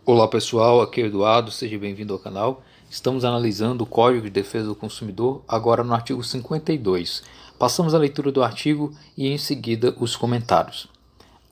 Olá pessoal, aqui é o Eduardo, seja bem-vindo ao canal. Estamos analisando o Código de Defesa do Consumidor, agora no artigo 52. Passamos a leitura do artigo e em seguida os comentários.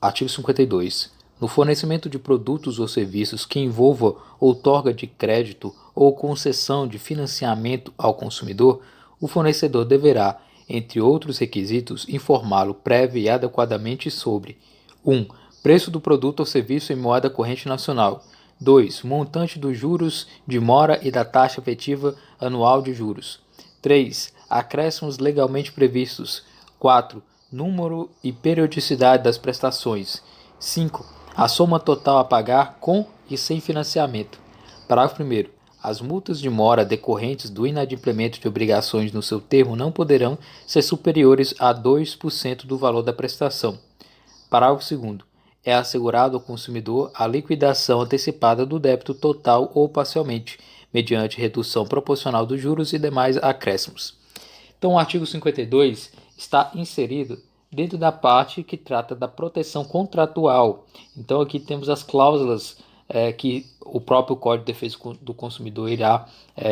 Artigo 52. No fornecimento de produtos ou serviços que envolva outorga de crédito ou concessão de financiamento ao consumidor, o fornecedor deverá, entre outros requisitos, informá-lo prévia e adequadamente sobre 1. Preço do produto ou serviço em moeda corrente nacional. 2. Montante dos juros de mora e da taxa efetiva anual de juros. 3. Acréscimos legalmente previstos. 4. Número e periodicidade das prestações. 5. A soma total a pagar com e sem financiamento. Parágrafo primeiro. As multas de mora decorrentes do inadimplemento de obrigações no seu termo não poderão ser superiores a 2% do valor da prestação. Parágrafo segundo. É assegurado ao consumidor a liquidação antecipada do débito total ou parcialmente, mediante redução proporcional dos juros e demais acréscimos. Então, o artigo 52 está inserido dentro da parte que trata da proteção contratual. Então, aqui temos as cláusulas que o próprio Código de Defesa do Consumidor irá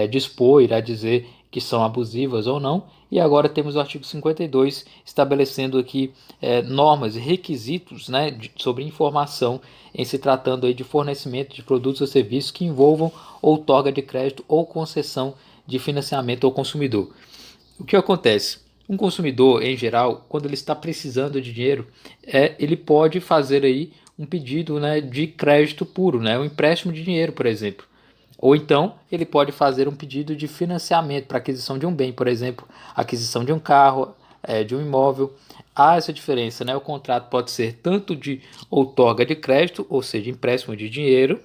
dispor, irá dizer que são abusivas ou não. E agora temos o artigo 52 estabelecendo aqui normas e requisitos, né, sobre informação em se tratando aí de fornecimento de produtos ou serviços que envolvam outorga de crédito ou concessão de financiamento ao consumidor. O que acontece? Um consumidor, em geral, quando ele está precisando de dinheiro, ele pode fazer aí um pedido, né, de crédito puro, né, um empréstimo de dinheiro, por exemplo. Ou então ele pode fazer um pedido de financiamento para aquisição de um bem, por exemplo, aquisição de um carro, de um imóvel. Há essa diferença, né? O contrato pode ser tanto de outorga de crédito, ou seja, empréstimo de dinheiro,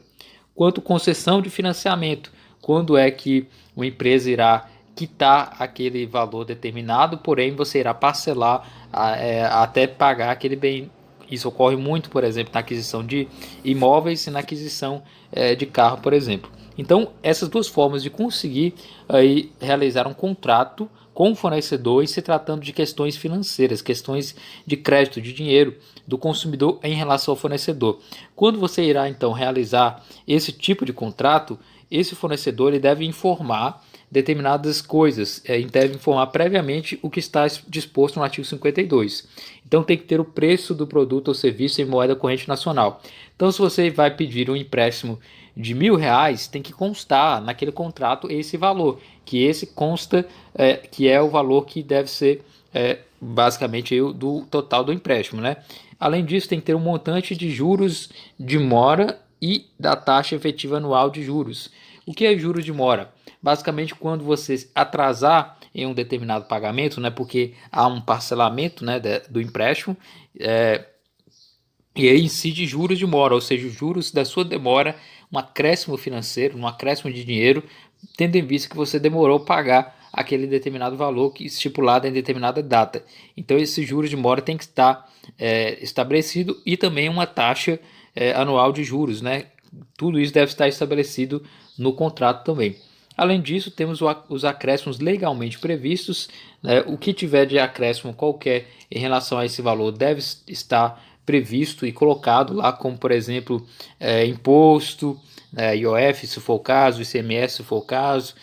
quanto concessão de financiamento, quando é que uma empresa irá quitar aquele valor determinado, porém você irá parcelar até pagar aquele bem. Isso ocorre muito, por exemplo, na aquisição de imóveis e na aquisição de carro, por exemplo. Então, essas duas formas de conseguir aí realizar um contrato com o fornecedor e se tratando de questões financeiras, questões de crédito, de dinheiro do consumidor em relação ao fornecedor. Quando você irá então realizar esse tipo de contrato, esse fornecedor ele deve informar determinadas coisas, deve informar previamente o que está disposto no artigo 52. Então tem que ter o preço do produto ou serviço em moeda corrente nacional. Então se você vai pedir um empréstimo de R$ 1.000, tem que constar naquele contrato esse valor, que esse consta que é o valor que deve ser basicamente do total do empréstimo, né? Além disso, tem que ter um montante de juros de mora e da taxa efetiva anual de juros. O que é juros de mora? Basicamente, quando você atrasar em um determinado pagamento, né, porque há um parcelamento, né, do empréstimo, e aí incide juros de mora, ou seja, os juros da sua demora, um acréscimo financeiro, um acréscimo de dinheiro, tendo em vista que você demorou a pagar aquele determinado valor que estipulado em determinada data. Então, esses juros de mora tem que estar estabelecido e também uma taxa anual de juros, né? Tudo isso deve estar estabelecido no contrato também. Além disso, temos os acréscimos legalmente previstos, né? O que tiver de acréscimo qualquer em relação a esse valor deve estar previsto e colocado lá, como por exemplo, imposto, IOF, se for o caso, ICMS, se for o caso,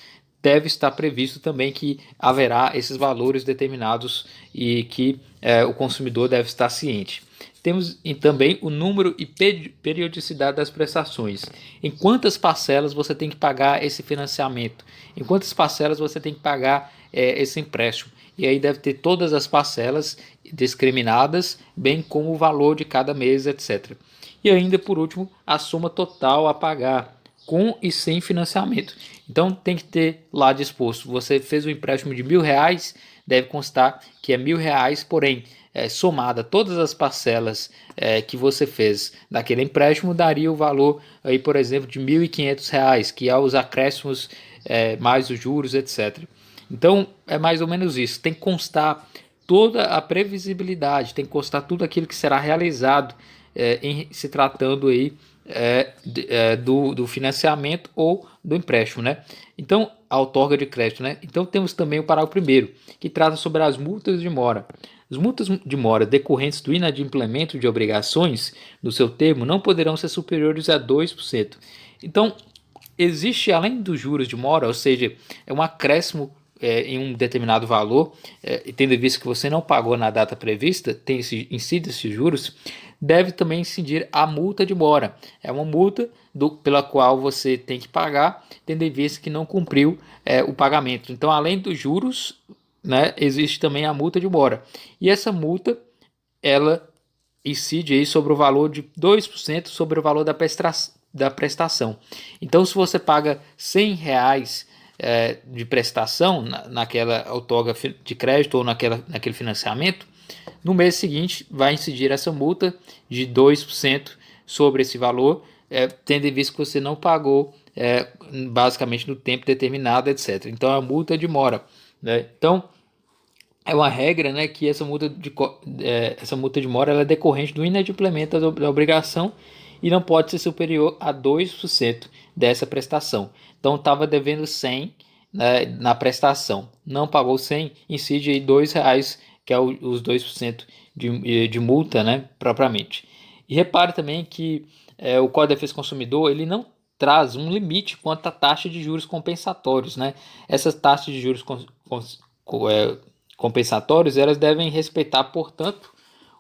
deve estar previsto também que haverá esses valores determinados e que o consumidor deve estar ciente. Temos também o número e periodicidade das prestações. Em quantas parcelas você tem que pagar esse financiamento? Em quantas parcelas você tem que pagar esse empréstimo? E aí deve ter todas as parcelas discriminadas, bem como o valor de cada mês, etc. E ainda, por último, a soma total a pagar, com e sem financiamento. Então tem que ter lá disposto. Você fez um empréstimo de R$ 1.000, deve constar que é R$ 1.000, porém somada todas as parcelas que você fez daquele empréstimo, daria o valor aí, por exemplo, de R$ 1.500, que é os acréscimos mais os juros, etc. Então é mais ou menos isso. Tem que constar toda a previsibilidade, tem que constar tudo aquilo que será realizado em se tratando aí do financiamento ou do empréstimo, né? Então, a outorga de crédito, né? Então temos também o parágrafo primeiro, que trata sobre as multas de mora. As multas de mora decorrentes do inadimplemento de obrigações no seu termo não poderão ser superiores a 2%. Então, existe, além dos juros de mora, ou seja, é um acréscimo em um determinado valor, tendo em vista que você não pagou na data prevista, incide esses juros, deve também incidir a multa de mora. É uma multa pela qual você tem que pagar, tendo em vista que não cumpriu o pagamento. Então, além dos juros, né, existe também a multa de mora. E essa multa, ela incide aí sobre o valor de 2% sobre o valor da prestação. Então, se você paga R$ 100 de prestação naquela outorga de crédito ou naquele financiamento, no mês seguinte vai incidir essa multa de 2% sobre esse valor, tendo em vista que você não pagou basicamente no tempo determinado, etc. Então, a multa demora, né? Então, é uma regra, né, que essa multa de mora ela é decorrente do inadimplemento da obrigação e não pode ser superior a 2% dessa prestação. Então, estava devendo 100, né, na prestação, não pagou 100, incide aí R$ 2, que é os 2% de multa, né, propriamente. E repare também que o Código de Defesa do Consumidor ele não traz um limite quanto à taxa de juros compensatórios, né? Essas taxas de juros compensatórios, elas devem respeitar, portanto,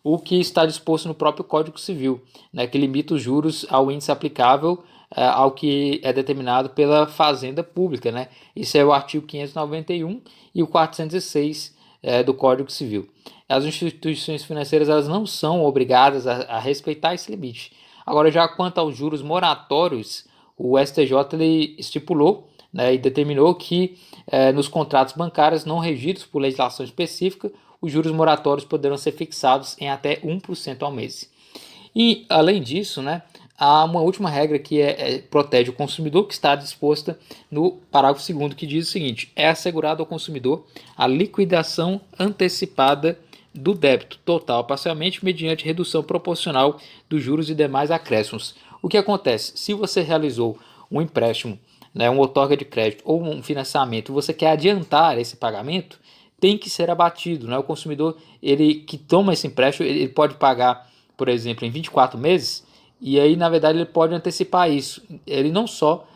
o que está disposto no próprio Código Civil, né, que limita os juros ao índice aplicável ao que é determinado pela Fazenda Pública, né? Isso é o artigo 591 e o 406 do Código Civil. As instituições financeiras elas não são obrigadas a respeitar esse limite. Agora, já quanto aos juros moratórios, o STJ ele estipulou, né, e determinou que nos contratos bancários não regidos por legislação específica, os juros moratórios poderão ser fixados em até 1% ao mês. E, além disso, né, há uma última regra que protege o consumidor, que está disposta no parágrafo 2º, que diz o seguinte: é assegurado ao consumidor a liquidação antecipada do débito total ou parcialmente mediante redução proporcional dos juros e demais acréscimos. O que acontece? Se você realizou um empréstimo, né, uma outorga de crédito ou um financiamento, você quer adiantar esse pagamento, tem que ser abatido, né? O consumidor ele que toma esse empréstimo, ele pode pagar, por exemplo, em 24 meses, e aí, na verdade, ele pode antecipar isso. Ele não só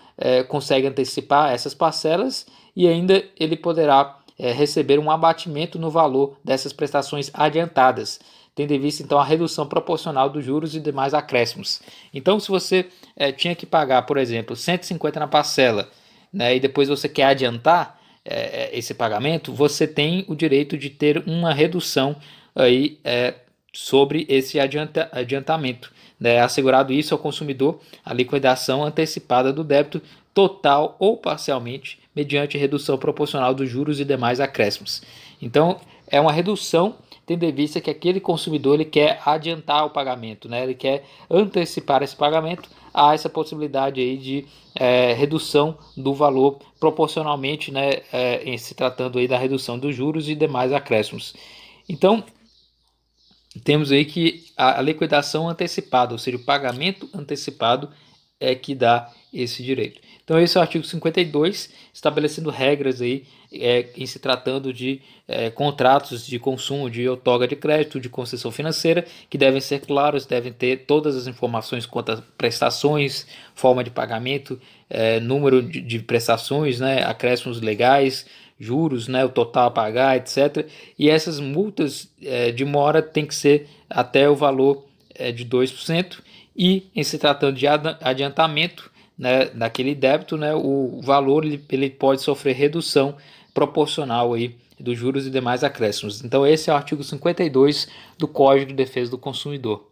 consegue antecipar essas parcelas, e ainda ele poderá receber um abatimento no valor dessas prestações adiantadas, tendo em vista, então, a redução proporcional dos juros e demais acréscimos. Então, se você tinha que pagar, por exemplo, 150 na parcela, né, e depois você quer adiantar esse pagamento, você tem o direito de ter uma redução aí, sobre esse adiantamento. Né? Assegurado isso ao consumidor a liquidação antecipada do débito total ou parcialmente mediante redução proporcional dos juros e demais acréscimos. Então, é uma redução tendo em vista que aquele consumidor ele quer adiantar o pagamento, né? Ele quer antecipar esse pagamento, há essa possibilidade aí de redução do valor proporcionalmente, né, em se tratando aí da redução dos juros e demais acréscimos. Então, temos aí que a liquidação antecipada, ou seja, o pagamento antecipado é que dá esse direito. Então esse é o artigo 52, estabelecendo regras aí em se tratando de contratos de consumo de outorga de crédito, de concessão financeira, que devem ser claros, devem ter todas as informações quanto a prestações, forma de pagamento, número de prestações, né, acréscimos legais, juros, né, o total a pagar, etc. E essas multas de mora tem que ser até o valor de 2%, e em se tratando de adiantamento, né, daquele débito, né, o valor ele pode sofrer redução proporcional aí dos juros e demais acréscimos. Então esse é o artigo 52 do Código de Defesa do Consumidor.